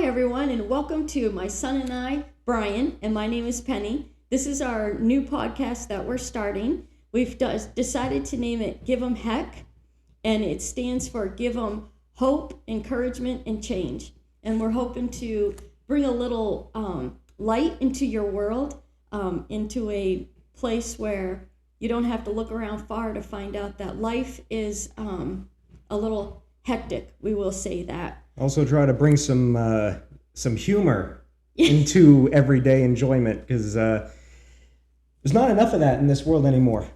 everyone, and welcome to my son and I, Brian, and my name is Penny. This is our new podcast that we're starting. We've decided to name it Give 'em Heck, and it stands for Give 'em Hope, Encouragement, and Change. And we're hoping to bring a little light into your world, into a place where you don't have to look around far to find out that life is a little hectic. We will say that. Also try to bring some humor into everyday enjoyment, because there's not enough of that in this world anymore.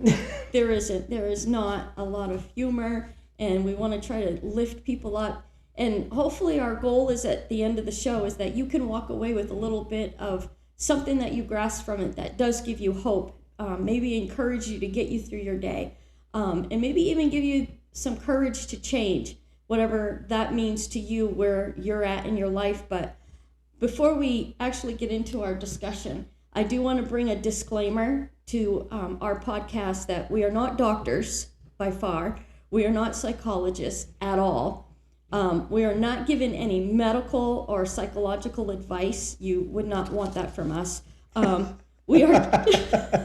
There isn't. There is not a lot of humor, and we want to try to lift people up. And hopefully our goal is at the end of the show is that you can walk away with a little bit of something that you grasp from it that does give you hope, maybe encourage you to get you through your day, and maybe even give you some courage to change, whatever that means to you, where you're at in your life. But before we actually get into our discussion, I do want to bring a disclaimer to our podcast that we are not doctors by far. We are not psychologists at all. We are not given any medical or psychological advice. You would not want that from us. We are...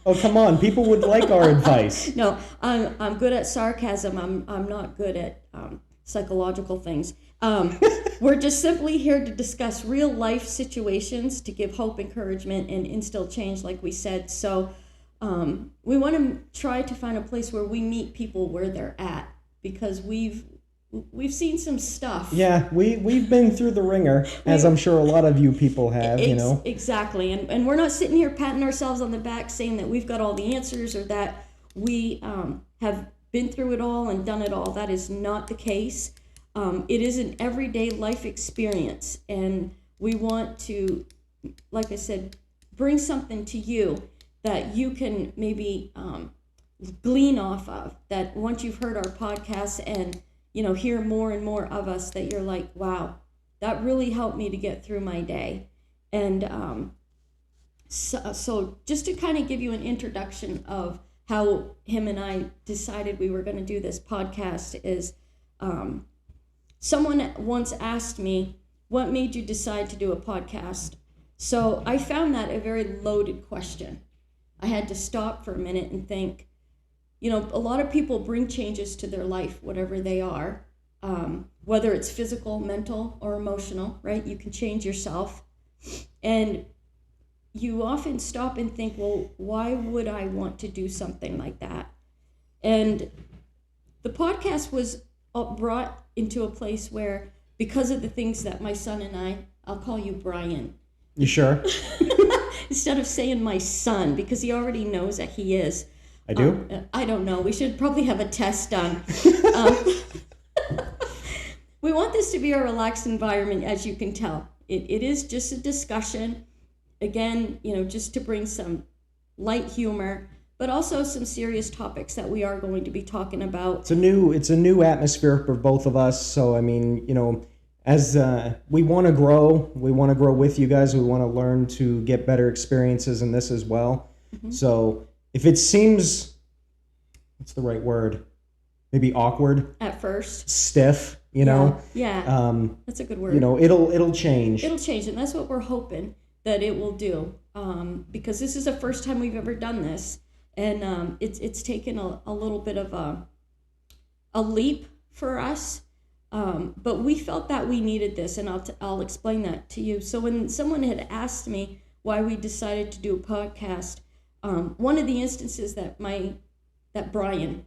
Oh, come on. People would like our advice. No, I'm good at sarcasm. I'm not good at psychological things. We're just simply here to discuss real life situations to give hope, encouragement, and instill change, like we said. So we want to try to find a place where we meet people where they're at, because we've seen some stuff. Yeah, we've been through the ringer, as I'm sure a lot of you people have, Exactly. And we're not sitting here patting ourselves on the back saying that we've got all the answers or that we have been through it all and done it all. That is not the case. It is an everyday life experience, and we want to, like I said, bring something to you that you can maybe glean off of, that once you've heard our podcast and hear more and more of us, that you're like, wow, that really helped me to get through my day. And so just to kind of give you an introduction of how him and I decided we were going to do this podcast is, someone once asked me, what made you decide to do a podcast? So I found that a very loaded question. I had to stop for a minute and think. A lot of people bring changes to their life, whatever they are, whether it's physical, mental, or emotional, right? You can change yourself. And you often stop and think, well, why would I want to do something like that? And the podcast was brought into a place where, because of the things that my son and I'll call you Brian. You sure? Instead of saying my son, because he already knows that he is. I do? I don't know. We should probably have a test done. We want this to be a relaxed environment, as you can tell. It is just a discussion. Again, just to bring some light humor, but also some serious topics that we are going to be talking about. It's a new atmosphere for both of us. So, as we want to grow with you guys. We want to learn to get better experiences in this as well. Mm-hmm. So if it seems, what's the right word? Maybe awkward at first, stiff, Yeah, that's a good word. It'll change. It'll change, and that's what we're hoping that it will do. Because this is the first time we've ever done this, and it's taken a little bit of a leap for us. But we felt that we needed this, and I'll explain that to you. So when someone had asked me why we decided to do a podcast, one of the instances that Brian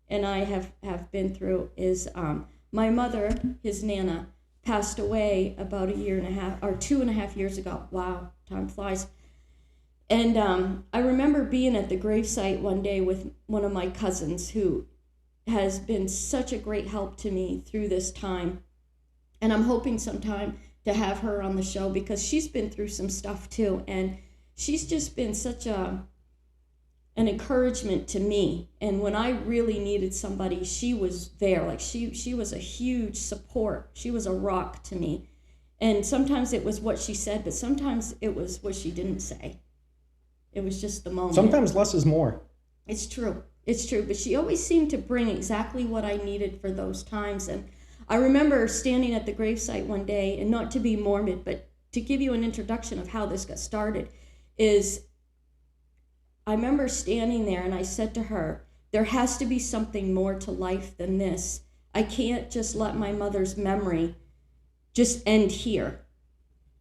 and I have been through is my mother, his Nana, passed away about 2.5 years ago. Wow, time flies. And I remember being at the gravesite one day with one of my cousins who has been such a great help to me through this time. And I'm hoping sometime to have her on the show, because she's been through some stuff too. And she's just been such an encouragement to me. And when I really needed somebody, she was there. Like she was a huge support. She was a rock to me. And sometimes it was what she said, but sometimes it was what she didn't say. It was just the moment. Sometimes less is more. It's true. But she always seemed to bring exactly what I needed for those times. And I remember standing at the gravesite one day, and not to be morbid, but to give you an introduction of how this got started, is I remember standing there and I said to her, there has to be something more to life than this. I can't just let my mother's memory just end here.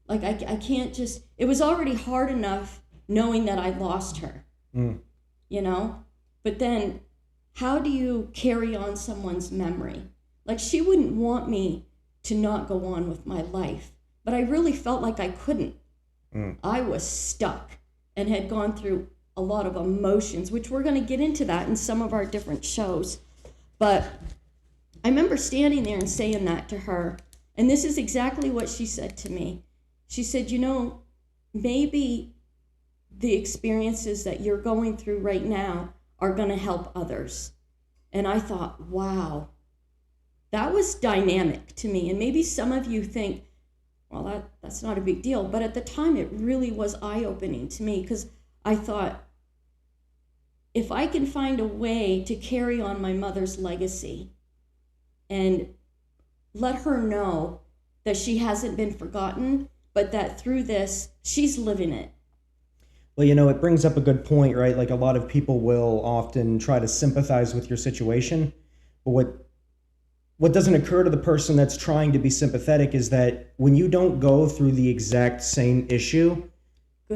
Like, I can't just, it was already hard enough knowing that I lost her, you know? But then, how do you carry on someone's memory? Like, she wouldn't want me to not go on with my life, but I really felt like I couldn't. I was stuck and had gone through a lot of emotions, which we're going to get into that in some of our different shows. But I remember standing there and saying that to her, and this is exactly what she said to me. She said, you know, maybe the experiences that you're going through right now are going to help others. And I thought, wow, that was dynamic to me. And maybe some of you think, well, that's not a big deal. But at the time, it really was eye-opening to me, because I thought, if I can find a way to carry on my mother's legacy and let her know that she hasn't been forgotten, but that through this, she's living it. Well, you know, it brings up a good point, right? Like, a lot of people will often try to sympathize with your situation, but what doesn't occur to the person that's trying to be sympathetic is that when you don't go through the exact same issue,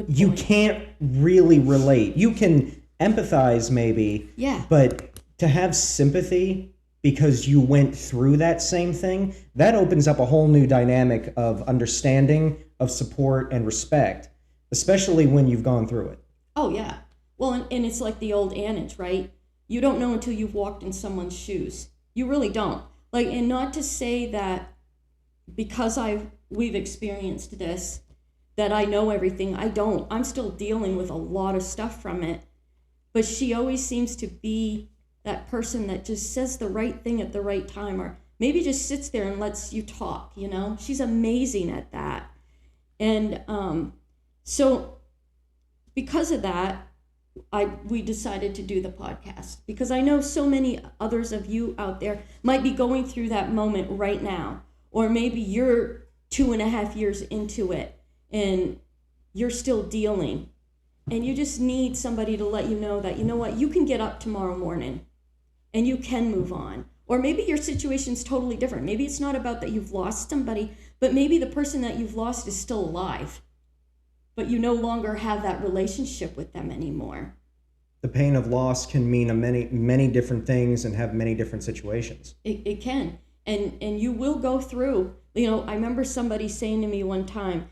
you can't really relate. You can empathize maybe, yeah, but to have sympathy because you went through that same thing, that opens up a whole new dynamic of understanding, of support, and respect, especially when you've gone through it. Oh, yeah. Well, and it's like the old adage, right? You don't know until you've walked in someone's shoes. You really don't. Like, and not to say that because we've experienced this, that I know everything. I don't. I'm still dealing with a lot of stuff from it. But she always seems to be that person that just says the right thing at the right time, or maybe just sits there and lets you talk, you know? She's amazing at that. And so because of that, we decided to do the podcast, because I know so many others of you out there might be going through that moment right now, or maybe you're 2.5 years into it and you're still dealing, and you just need somebody to let you know that, you know what, you can get up tomorrow morning and you can move on. Or maybe your situation's totally different. Maybe it's not about that you've lost somebody, but maybe the person that you've lost is still alive, but you no longer have that relationship with them anymore. The pain of loss can mean many different things and have many different situations. It can. And you will go through, you know, I remember somebody saying to me one time,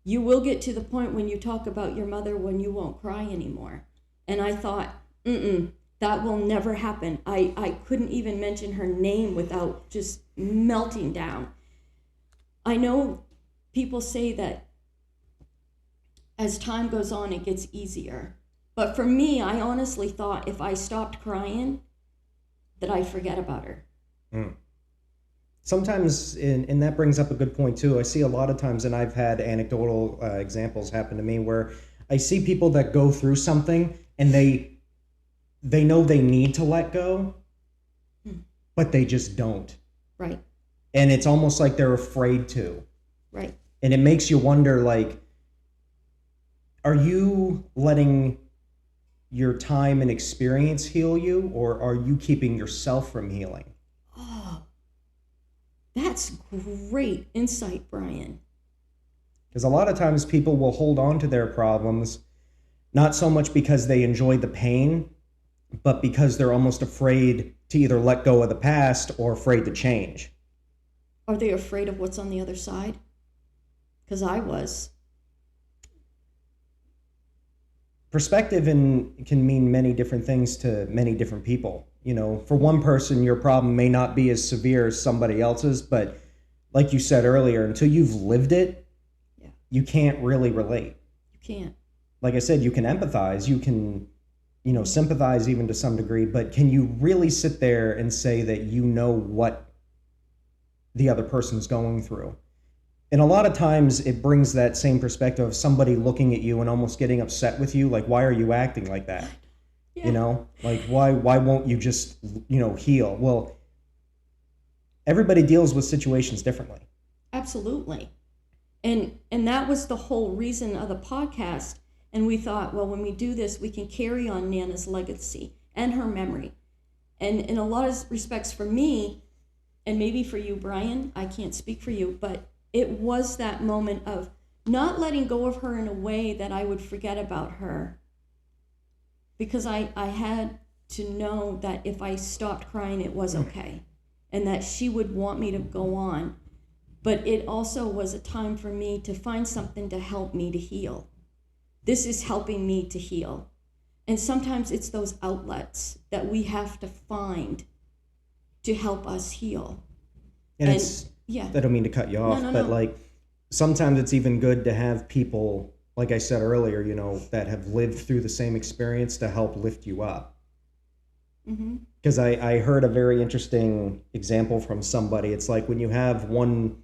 you will get to the point when you talk about your mother when you won't cry anymore. And I thought, that will never happen. I couldn't even mention her name without just melting down. I know people say that as time goes on, it gets easier. But for me, I honestly thought if I stopped crying, that I'd forget about her. Sometimes, and that brings up a good point too, I see a lot of times, and I've had anecdotal examples happen to me, where I see people that go through something and they know they need to let go, but they just don't. Right. And it's almost like they're afraid to. Right. And it makes you wonder, like, are you letting your time and experience heal you, or are you keeping yourself from healing? Oh, that's great insight, Brian. Because a lot of times people will hold on to their problems, not so much because they enjoy the pain, but because they're almost afraid to either let go of the past or afraid to change. Are they afraid of what's on the other side? Because I was. Perspective can mean many different things to many different people. You know, for one person, your problem may not be as severe as somebody else's, but like you said earlier, until you've lived it, you can't really relate. You can't. Like I said, you can empathize, you can, you know, sympathize even to some degree, but can you really sit there and say that you know what the other person's going through? And a lot of times it brings that same perspective of somebody looking at you and almost getting upset with you. Like, why are you acting like that? Yeah. You know, like, why won't you just, you know, heal? Well, everybody deals with situations differently. Absolutely. And that was the whole reason of the podcast. And we thought, well, when we do this, we can carry on Nana's legacy and her memory. And in a lot of respects for me, and maybe for you, Brian, I can't speak for you, but it was that moment of not letting go of her in a way that I would forget about her. Because I had to know that if I stopped crying, it was okay. And that she would want me to go on. But it also was a time for me to find something to help me to heal. This is helping me to heal. And sometimes it's those outlets that we have to find to help us heal. And it's, yeah. I don't mean to cut you off, No. but like sometimes it's even good to have people, like I said earlier, you know, that have lived through the same experience to help lift you up. Because I heard a very interesting example from somebody. It's like when you have one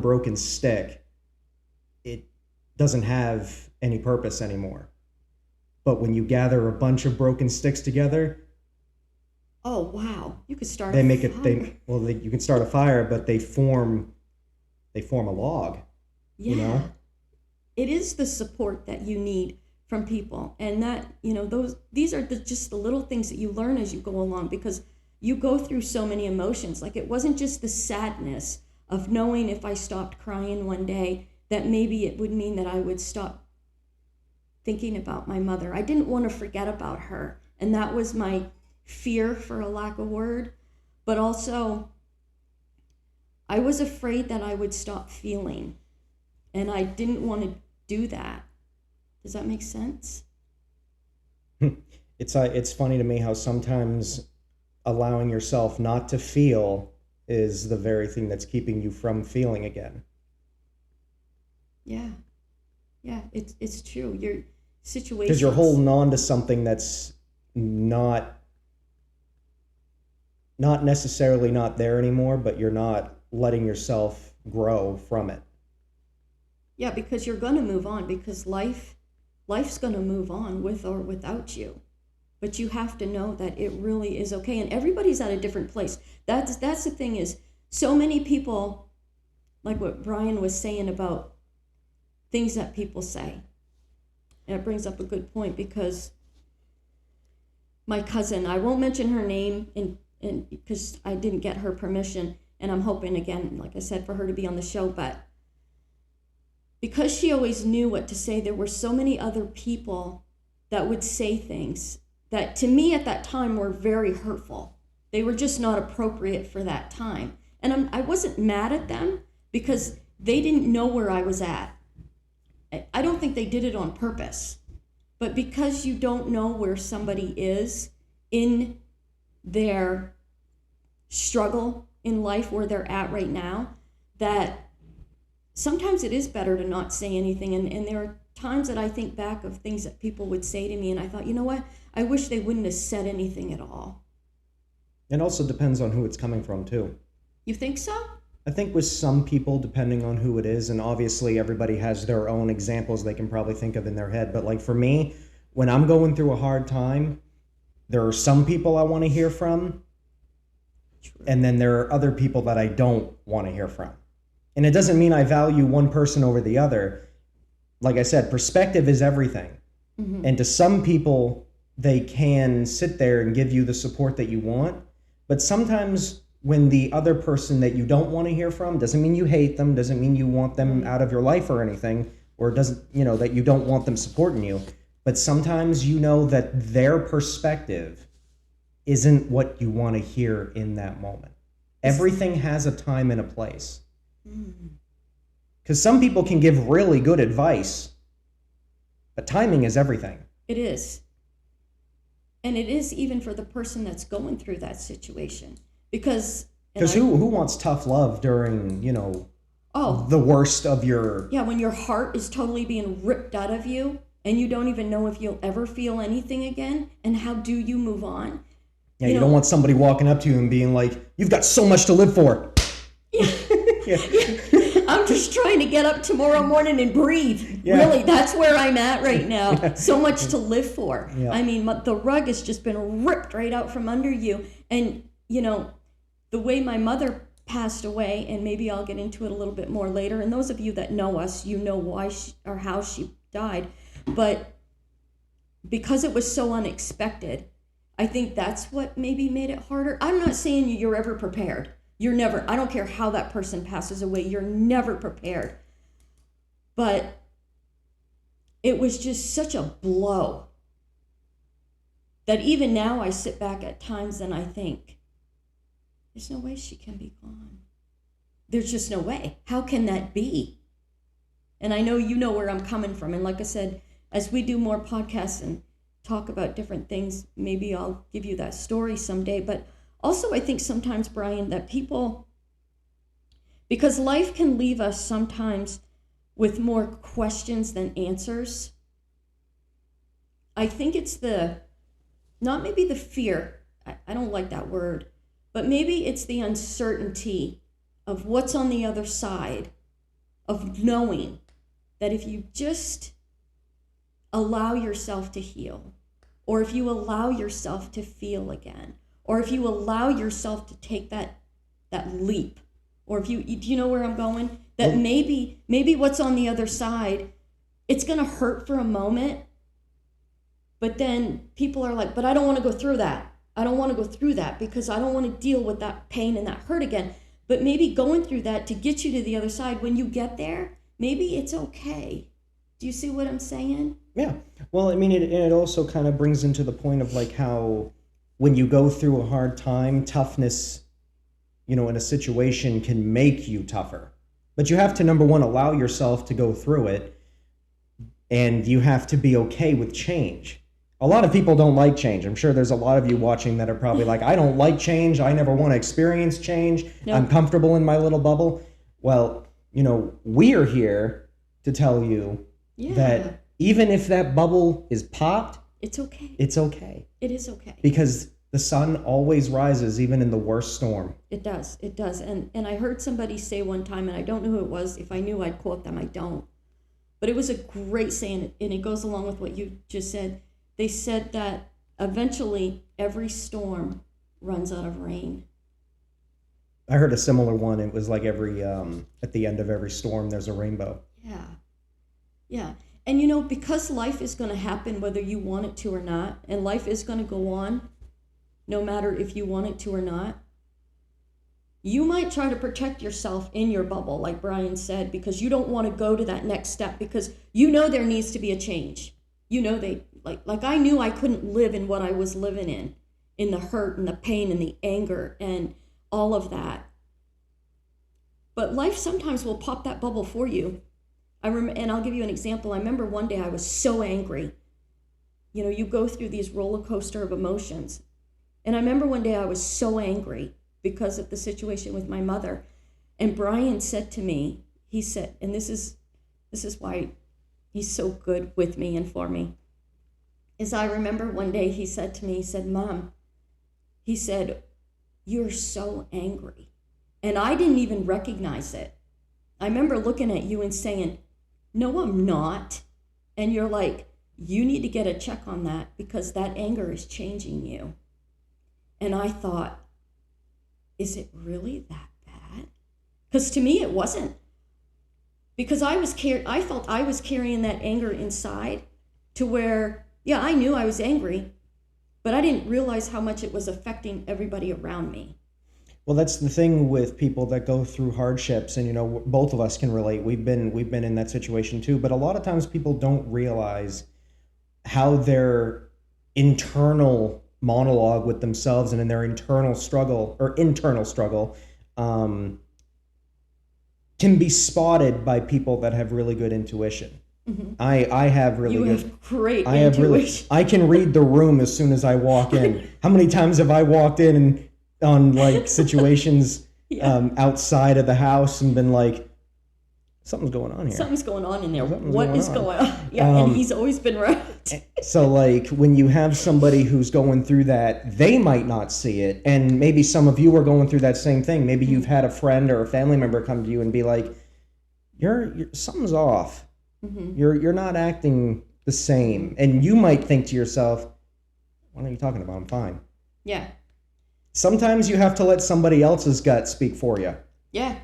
broken stick, it doesn't have any purpose anymore. But when you gather a bunch of broken sticks together, oh wow, you could start. They make it. You can start a fire, but they form a log. Yeah. You know, it is the support that you need from people, and that, you know, these are just the little things that you learn as you go along, because you go through so many emotions. Like, it wasn't just the sadness of knowing if I stopped crying one day that maybe it would mean that I would stop thinking about my mother. I didn't want to forget about her, and that was my fear, for a lack of word. But also, I was afraid that I would stop feeling, and I didn't want to do that. Does that make sense? it's funny to me how sometimes allowing yourself not to feel is the very thing that's keeping you from feeling again. Yeah, it's true. Your situation. Because you're holding on to something that's not necessarily not there anymore, but you're not letting yourself grow from it. Yeah, because you're going to move on, because life's going to move on with or without you. But you have to know that it really is okay, and everybody's at a different place. That's the thing, is so many people, like what Brian was saying about things that people say. And it brings up a good point, because my cousin, I won't mention her name and because I didn't get her permission, and I'm hoping, again, like I said, for her to be on the show, but because she always knew what to say, there were so many other people that would say things that to me at that time were very hurtful. They were just not appropriate for that time. And I wasn't mad at them, because they didn't know where I was at. I don't think they did it on purpose. But because you don't know where somebody is in their struggle in life, where they're at right now, that sometimes it is better to not say anything. And there are times that I think back of things that people would say to me, and I thought, you know what? I wish they wouldn't have said anything at all. It also depends on who it's coming from, too. You think so? I think with some people, depending on who it is, and obviously everybody has their own examples they can probably think of in their head, but like for me, when I'm going through a hard time, there are some people I want to hear from, True. And then there are other people that I don't want to hear from. And it doesn't mean I value one person over the other. Like I said, perspective is everything. Mm-hmm. And to some people, they can sit there and give you the support that you want. But sometimes when the other person that you don't want to hear from, doesn't mean you hate them, doesn't mean you want them out of your life or anything, or doesn't, you know, that you don't want them supporting you. But sometimes you know that their perspective isn't what you want to hear in that moment. Everything has a time and a place. Because some people can give really good advice, but timing is everything. It is. And it is even for the person that's going through that situation. Because who wants tough love during, you know, the worst of your... Yeah, when your heart is totally being ripped out of you and you don't even know if you'll ever feel anything again, and how do you move on? Yeah, you don't want somebody walking up to you and being like, you've got so much to live for. Yeah. Yeah. I'm just trying to get up tomorrow morning and breathe. Yeah. Really, that's where I'm at right now. Yeah. So much to live for. Yeah. I mean, the rug has just been ripped right out from under you. And, you know, the way my mother passed away, and maybe I'll get into it a little bit more later. And those of you that know us, you know why or how she died. But because it was so unexpected, I think that's what maybe made it harder. I'm not saying you're ever prepared. You're never, I don't care how that person passes away, you're never prepared. But it was just such a blow that even now I sit back at times and I think, there's no way she can be gone. There's just no way. How can that be? And I know you know where I'm coming from. And like I said, as we do more podcasts and talk about different things, maybe I'll give you that story someday. But also I think sometimes, Brian, that people, because life can leave us sometimes with more questions than answers. I think it's not maybe the fear, I don't like that word, but maybe it's the uncertainty of what's on the other side of knowing that if you just allow yourself to heal, or if you allow yourself to feel again, or if you allow yourself to take that leap, or if do you know where I'm going? That maybe what's on the other side, it's going to hurt for a moment, but then people are like, but I don't want to go through that. I don't want to go through that because I don't want to deal with that pain and that hurt again. But maybe going through that to get you to the other side, when you get there, maybe it's okay. Do you see what I'm saying? Yeah. Well, I mean, it also kind of brings into the point of like how when you go through a hard time, toughness, in a situation can make you tougher. But you have to, number one, allow yourself to go through it, and you have to be okay with change. A lot of people don't like change. I'm sure there's a lot of you watching that are probably like, I don't like change. I never want to experience change. Nope. I'm comfortable in my little bubble. Well, we're here to tell you that even if that bubble is popped, it's okay. It's okay. It is okay. Because the sun always rises even in the worst storm. It does. It does. And I heard somebody say one time, and I don't know who it was. If I knew, I'd quote them. I don't. But it was a great saying, and it goes along with what you just said. They said that eventually every storm runs out of rain. I heard a similar one. It was like every at the end of every storm, there's a rainbow. Yeah. And because life is going to happen whether you want it to or not, and life is going to go on no matter if you want it to or not, you might try to protect yourself in your bubble, like Brian said, because you don't want to go to that next step, because there needs to be a change. Like I knew I couldn't live in what I was living in the hurt and the pain and the anger and all of that. But life sometimes will pop that bubble for you. And I'll give you an example. I remember one day I was so angry. You go through these roller coaster of emotions. And I remember one day I was so angry because of the situation with my mother. And Brian said to me, he said, and this is why he's so good with me and for me, is I remember one day he said to me, he said, Mom, he said, you're so angry. And I didn't even recognize it. I remember looking at you and saying, no, I'm not. And you're like, you need to get a check on that because that anger is changing you. And I thought, is it really that bad? Because to me, it wasn't. Because I felt I was carrying that anger inside to where, I knew I was angry, but I didn't realize how much it was affecting everybody around me. Well, that's the thing with people that go through hardships, and both of us can relate. We've been in that situation too, but a lot of times people don't realize how their internal monologue with themselves and in their internal struggle can be spotted by people that have really good intuition. Mm-hmm. I have really good. You have great intuition. I can read the room as soon as I walk in. How many times have I walked in and on like situations outside of the house and been like, something's going on here. Something's going on in there. What is going on? Yeah, and he's always been right. So like when you have somebody who's going through that, they might not see it. And maybe some of you are going through that same thing. Maybe you've had a friend or a family member come to you and be like, you're something's off. Mm-hmm. You're not acting the same. And you might think to yourself, what are you talking about? I'm fine. Yeah. sometimes you have to let somebody else's gut speak for you. Yeah,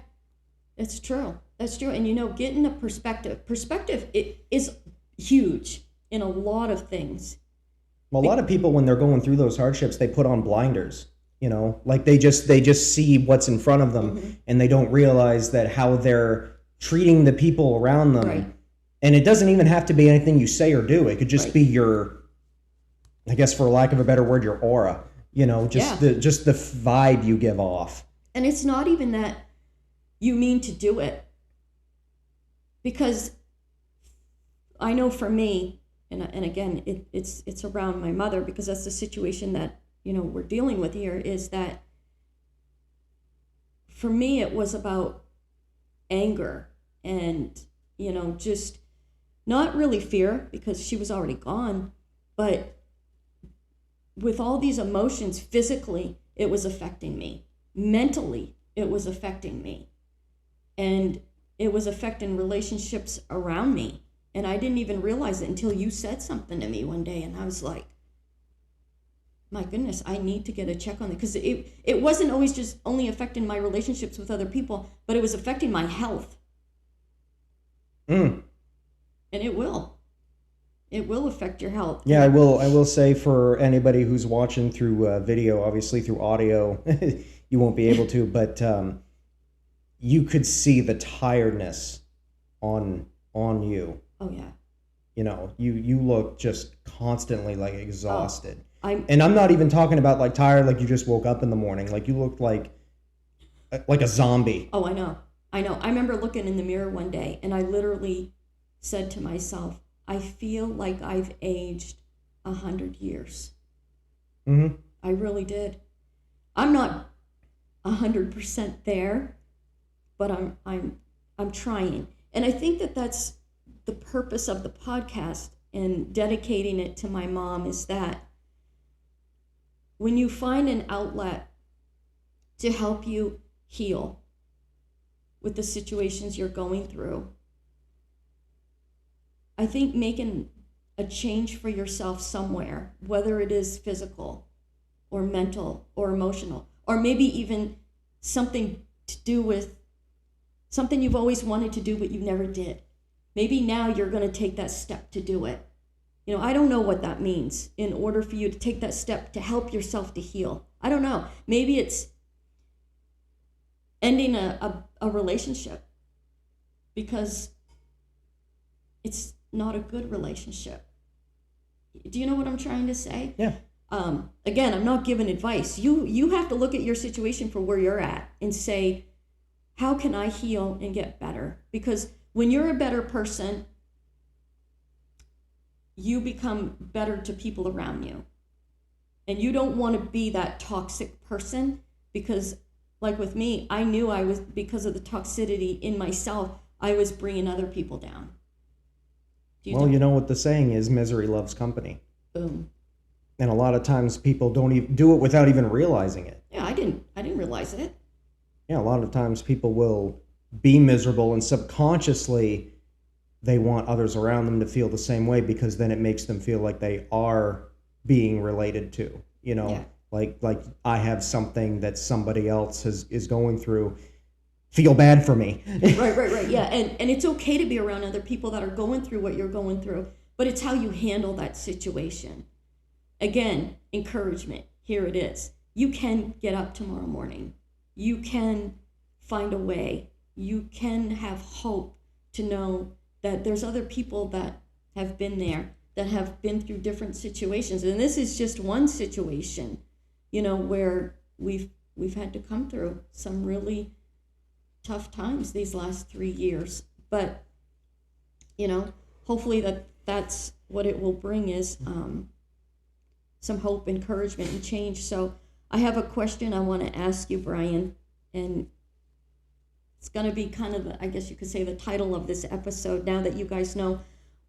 it's true. That's true. And getting a perspective it is huge in a lot of things. Well, a lot of people, when they're going through those hardships, they put on blinders. Like they just see what's in front of them, and they don't realize that how they're treating the people around them. Right. And it doesn't even have to be anything you say or do. It could just Right. be your, I guess, for lack of a better word, your aura. Just the vibe you give off. And it's not even that you mean to do it. Because I know for me, and again, it's around my mother, because that's the situation that, we're dealing with here, is that for me, it was about anger and, just not really fear, because she was already gone, but with all these emotions, physically, it was affecting me. Mentally, it was affecting me. And it was affecting relationships around me. And I didn't even realize it until you said something to me one day. And I was like, my goodness, I need to get a check on it. Because it wasn't always just only affecting my relationships with other people, but it was affecting my health. And it will. It will affect your health. Yeah, I will say, for anybody who's watching through video, obviously through audio, you won't be able to, but you could see the tiredness on you. Oh, yeah. You look just constantly like exhausted. And I'm not even talking about like tired, like you just woke up in the morning. Like you looked like a zombie. Oh, I know. I remember looking in the mirror one day, and I literally said to myself, I feel like I've aged 100 years. Mm-hmm. I really did. I'm not 100% there, but I'm trying. And I think that that's the purpose of the podcast and dedicating it to my mom, is that when you find an outlet to help you heal with the situations you're going through, I think making a change for yourself somewhere, whether it is physical or mental or emotional, or maybe even something to do with something you've always wanted to do but you never did. Maybe now you're going to take that step to do it. I don't know what that means in order for you to take that step to help yourself to heal. I don't know. Maybe it's ending a relationship because it's not a good relationship. Do you know what I'm trying to say? Yeah. Again, I'm not giving advice. You have to look at your situation for where you're at and say, how can I heal and get better? Because when you're a better person, you become better to people around you. And you don't want to be that toxic person, because like with me, I knew I was, because of the toxicity in myself, I was bringing other people down. Well, you know what the saying is, misery loves company. Boom. And a lot of times people don't even do it without even realizing it. Yeah, I didn't realize it. Yeah, a lot of times people will be miserable, and subconsciously they want others around them to feel the same way, because then it makes them feel like they are being related to, Yeah. like I have something that somebody else is going through. Feel bad for me. Right. Yeah, and it's okay to be around other people that are going through what you're going through, but it's how you handle that situation. Again, encouragement. Here it is. You can get up tomorrow morning. You can find a way. You can have hope to know that there's other people that have been there, that have been through different situations. And this is just one situation, where we've had to come through some really tough times these last 3 years. But, hopefully that's what it will bring, is some hope, encouragement, and change. So I have a question I want to ask you, Brian, and it's going to be kind of, I guess you could say, the title of this episode, now that you guys know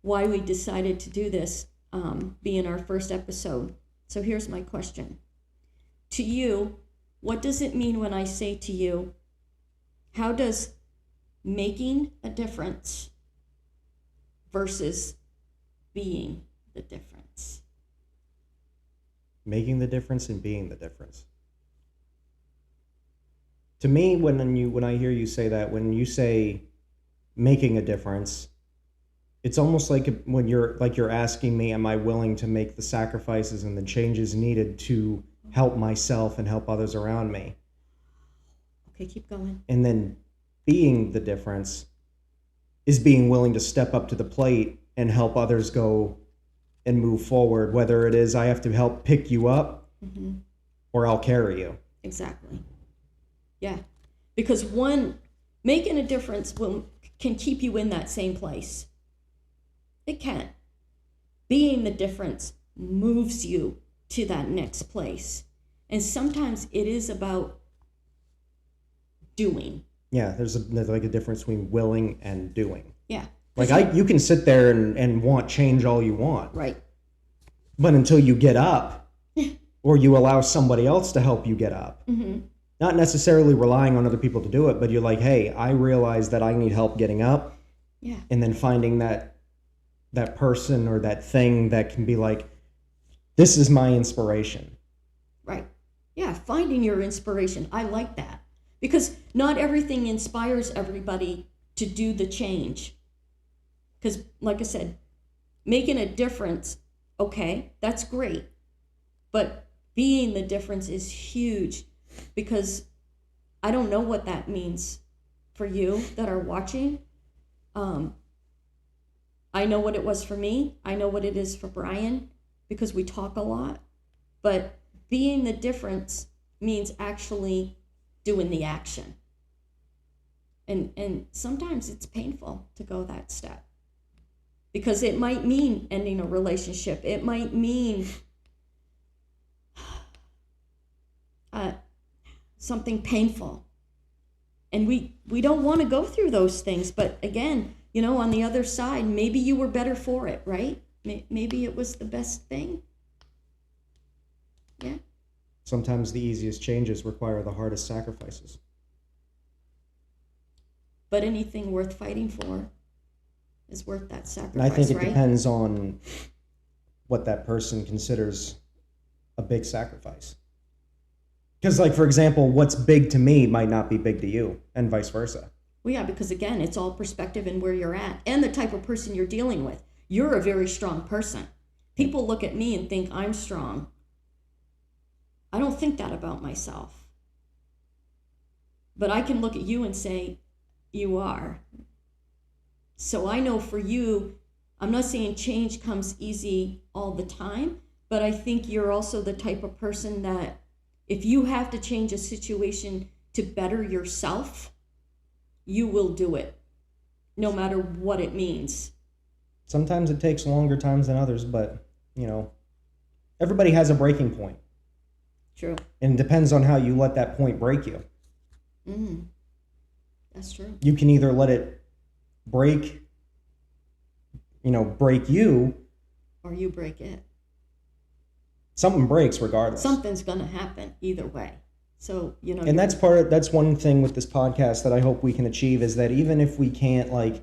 why we decided to do this, being our first episode. So here's my question. To you, what does it mean when I say to you, how does making a difference versus being the difference? Making the difference and being the difference. To me, when I hear you say that, when you say making a difference, it's almost like when you're asking me, am I willing to make the sacrifices and the changes needed to help myself and help others around me? Okay, keep going. And then being the difference is being willing to step up to the plate and help others go and move forward, whether it is I have to help pick you up or I'll carry you. Exactly. Yeah. Because making a difference can keep you in that same place. It can. Being the difference moves you to that next place. And sometimes it is about doing. Yeah, there's like a difference between willing and doing. Yeah. Like you can sit there and want change all you want. Right. But until you get up or you allow somebody else to help you get up, not necessarily relying on other people to do it, but you're like, hey, I realize that I need help getting up. Yeah. And then finding that person or that thing that can be like, this is my inspiration. Right. Yeah, finding your inspiration. I like that. Because not everything inspires everybody to do the change. Because, like I said, making a difference, okay, that's great. But being the difference is huge, because I don't know what that means for you that are watching. I know what it was for me. I know what it is for Brian, because we talk a lot. But being the difference means actually doing the action. And sometimes it's painful to go that step, because it might mean ending a relationship. It might mean something painful. And we don't want to go through those things. But again, on the other side, maybe you were better for it, right? Maybe it was the best thing. Yeah. Sometimes the easiest changes require the hardest sacrifices. But anything worth fighting for is worth that sacrifice, And I think it right? depends on what that person considers a big sacrifice. Because, like, for example, what's big to me might not be big to you, and vice versa. Well, yeah, because again, it's all perspective and where you're at and the type of person you're dealing with. You're a very strong person. People look at me and think I'm strong. I don't think that about myself. But I can look at you and say, you are. So I know for you, I'm not saying change comes easy all the time, but I think you're also the type of person that if you have to change a situation to better yourself, you will do it, no matter what it means. Sometimes it takes longer times than others, but, everybody has a breaking point. True. And it depends on how you let that point break you. That's true. You can either let it break you. Or you break it. Something breaks regardless. Something's going to happen either way. So, And that's one thing with this podcast that I hope we can achieve, is that even if we can't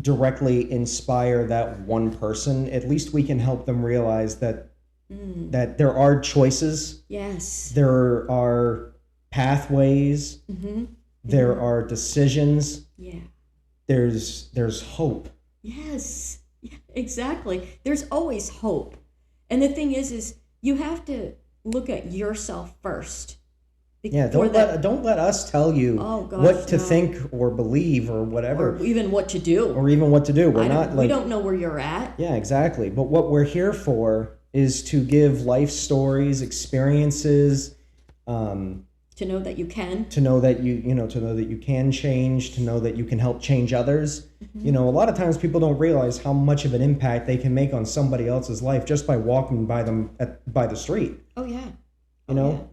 directly inspire that one person, at least we can help them realize that that there are choices. Yes. There are pathways. There are decisions. Yeah. There's hope. Yes. Yeah, exactly. There's always hope. And the thing is you have to look at yourself first. Yeah, don't let us tell you what to think or believe or whatever. Or even what to do. We don't know where you're at. Yeah, exactly. But what we're here for is to give life stories, experiences, to know that you can. To know that you can change, to know that you can help change others. A lot of times people don't realize how much of an impact they can make on somebody else's life just by walking by them by the street. Oh yeah.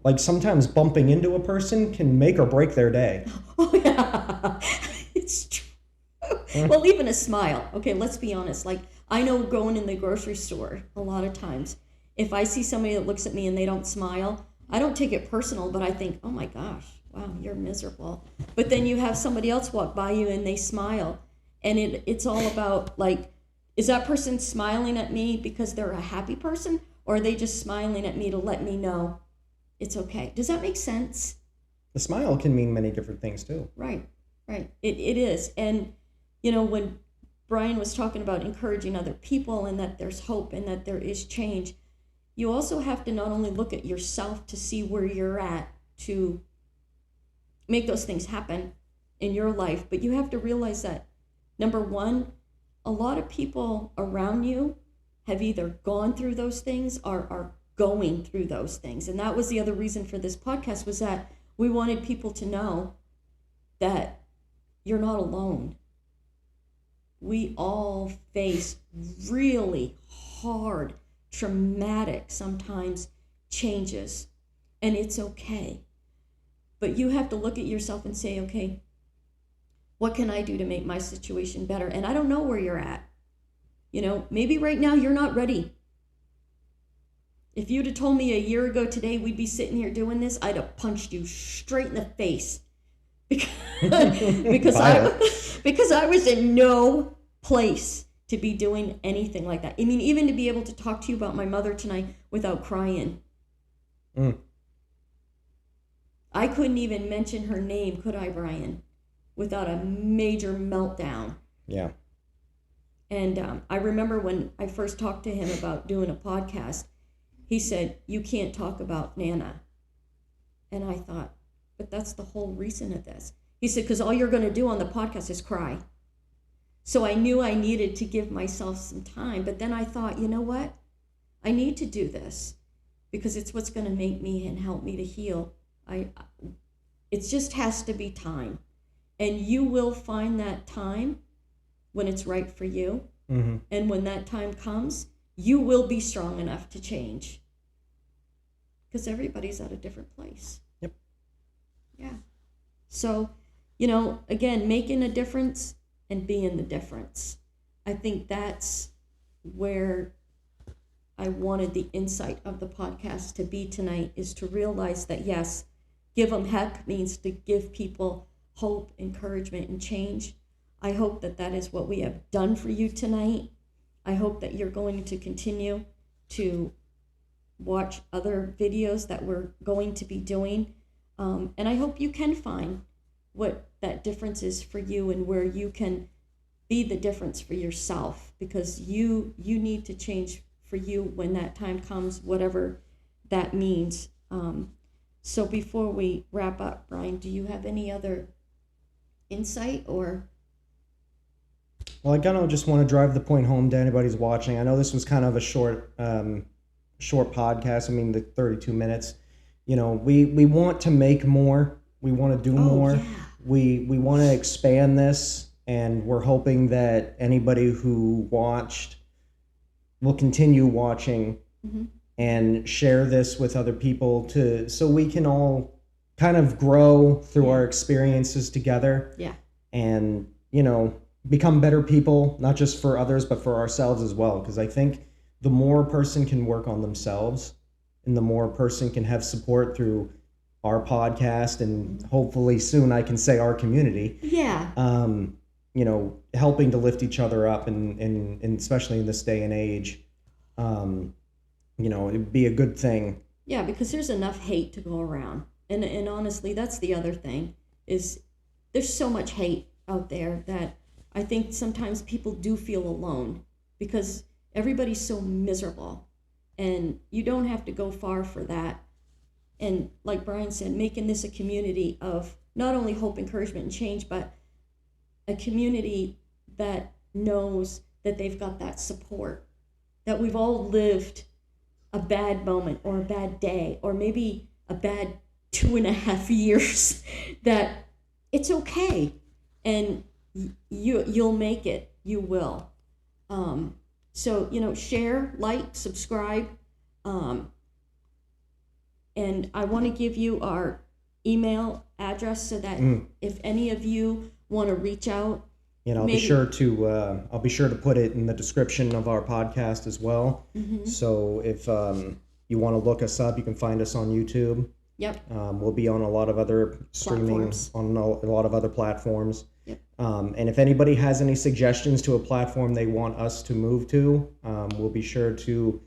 Like sometimes bumping into a person can make or break their day. Oh yeah. It's true. Well, even a smile. Okay, let's be honest. Like, I know going in the grocery store, a lot of times, if I see somebody that looks at me and they don't smile, I don't take it personal, but I think, oh my gosh, wow, you're miserable. But then you have somebody else walk by you and they smile. And it's all about, is that person smiling at me because they're a happy person? Or are they just smiling at me to let me know it's okay? Does that make sense? The smile can mean many different things too. Right. It is. And, when Brian was talking about encouraging other people and that there's hope and that there is change, you also have to not only look at yourself to see where you're at to make those things happen in your life, but you have to realize that, number one, a lot of people around you have either gone through those things or are going through those things. And that was the other reason for this podcast, was that we wanted people to know that you're not alone. We all face really hard, traumatic, sometimes changes, and it's okay. But you have to look at yourself and say, okay, what can I do to make my situation better? And I don't know where you're at. Maybe right now you're not ready. If you'd have told me a year ago today we'd be sitting here doing this, I'd have punched you straight in the face. Because I was in no place to be doing anything like that. I mean, even to be able to talk to you about my mother tonight without crying. I couldn't even mention her name, could I, Brian, without a major meltdown. Yeah. And I remember when I first talked to him about doing a podcast, he said, you can't talk about Nana. And I thought, but that's the whole reason of this. He said, because all you're going to do on the podcast is cry. So I knew I needed to give myself some time. But then I thought, you know what? I need to do this because it's what's going to make me and help me to heal. It just has to be time. And you will find that time when it's right for you. Mm-hmm. And when that time comes, you will be strong enough to change. Because everybody's at a different place. Yep. Yeah. So, again, making a difference and being the difference. I think that's where I wanted the insight of the podcast to be tonight, is to realize that, yes, give them heck means to give people hope, encouragement, and change. I hope that that is what we have done for you tonight. I hope that you're going to continue to watch other videos that we're going to be doing. And I hope you can find what that difference is for you and where you can be the difference for yourself, because you need to change for you when that time comes, whatever that means. So before we wrap up, Brian, do you have any other insight or? Well, I kind of just want to drive the point home to anybody who's watching. I know this was kind of a short podcast. I mean, the 32 minutes. We want to make more. We want to do more. Yeah. We want to expand this, and we're hoping that anybody who watched will continue watching and share this with other people so we can all kind of grow through our experiences together. Yeah. And, become better people, not just for others, but for ourselves as well. Because I think the more a person can work on themselves and the more a person can have support through our podcast, and hopefully soon I can say our community. Yeah. Helping to lift each other up and especially in this day and age, it'd be a good thing. Yeah, because there's enough hate to go around. And honestly, that's the other thing, is there's so much hate out there that I think sometimes people do feel alone because everybody's so miserable, and you don't have to go far for that. And like Brian said, making this a community of not only hope, encouragement, and change, but a community that knows that they've got that support, that we've all lived a bad moment or a bad day or maybe a bad 2.5 years, that it's okay. And you'll make it. You will. So, share, like, subscribe. And I want to give you our email address so that if any of you want to reach out, I'll be sure to put it in the description of our podcast as well. Mm-hmm. So if you want to look us up, you can find us on YouTube. Yep. We'll be on a lot of other streaming Platforms. on a lot of other platforms. Yep. And if anybody has any suggestions to a platform they want us to move to, we'll be sure to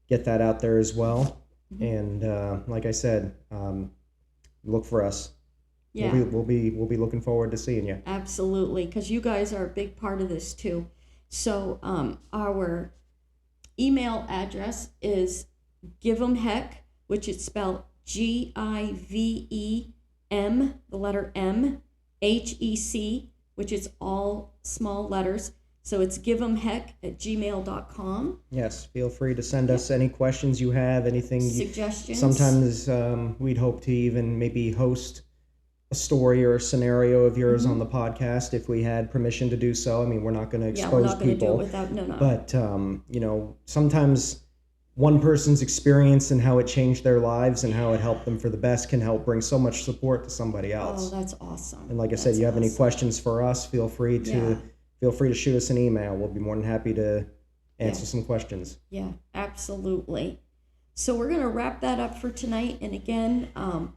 get that out there as well. Mm-hmm. And like I said, look for us. Yeah. we'll be looking forward to seeing you. Absolutely, because you guys are a big part of this too. So our email address is give'emheck, which is spelled GIVEM, the letter M, HEC, which is all small letters. So it's give'emheck@gmail.com. Yes, feel free to send us any questions you have, anything. Suggestions. Sometimes we'd hope to even maybe host a story or a scenario of yours on the podcast if we had permission to do so. I mean, we're not going to expose we're not going to do it people, without, no. but sometimes one person's experience and how it changed their lives and how it helped them for the best can help bring so much support to somebody else. Oh, that's awesome. And like I said, you have any awesome. questions for us, feel free to shoot us an email. We'll be more than happy to answer some questions. Yeah, absolutely. So we're going to wrap that up for tonight. And again,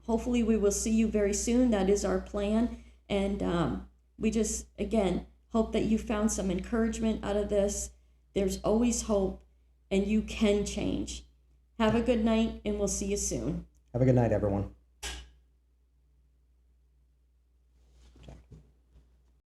hopefully we will see you very soon. That is our plan. And we just, again, hope that you found some encouragement out of this. There's always hope, and you can change. Have a good night, and we'll see you soon. Have a good night, everyone.